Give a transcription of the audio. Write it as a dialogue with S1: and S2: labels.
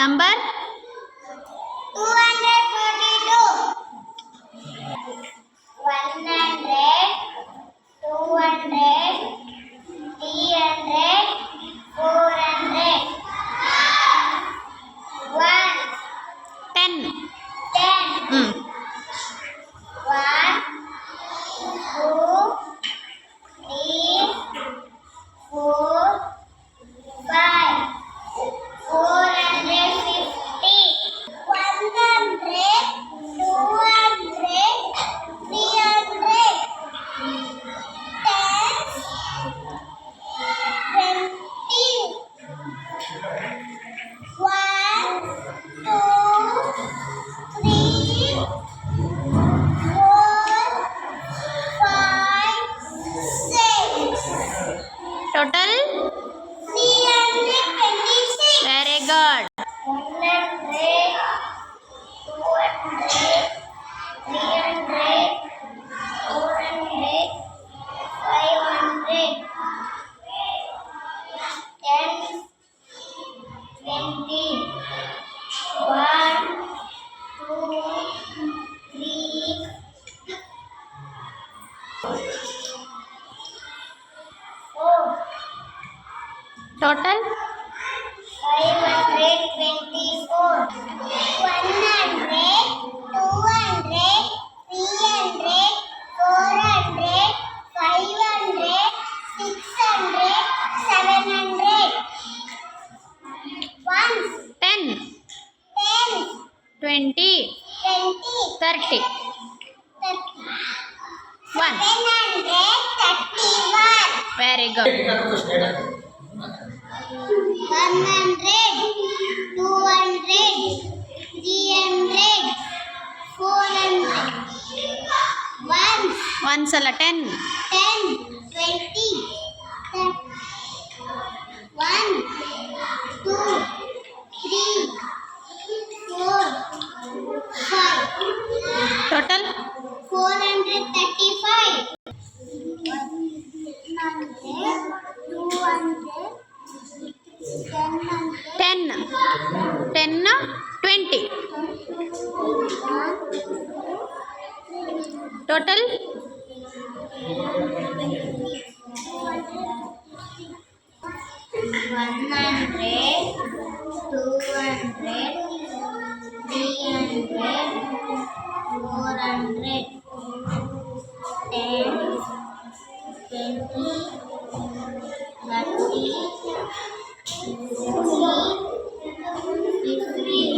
S1: Number
S2: 242. 100, 200, 300, 400.
S1: 10.
S2: 10. 1, 2, 3, 4, 5. 450. 100, 200, 300. 10, 20. 1, 2, 3, 4, 5, 6.
S1: Total?
S2: 326.
S1: Very good.
S2: 100, 200, 300, 400, 500. 10, 20. 1, 2, 3, 4.
S1: Total?
S2: 524. 100, 200, 300, 400, 500, 600, 700. Ones.
S1: 10,
S2: 10,
S1: 20,
S2: 20,
S1: 30. 1.
S2: 731.
S1: Very good.
S2: 100, 200, 300, 400. Ones.
S1: One sala 10.
S2: 10, 20, 1, 2, 3, 4, 5.
S1: Total?
S2: 435. 100, 200,
S1: 10. 10, 20. Total?
S2: 100, 200, 300, 400. 10, 20, 30, 40, 50.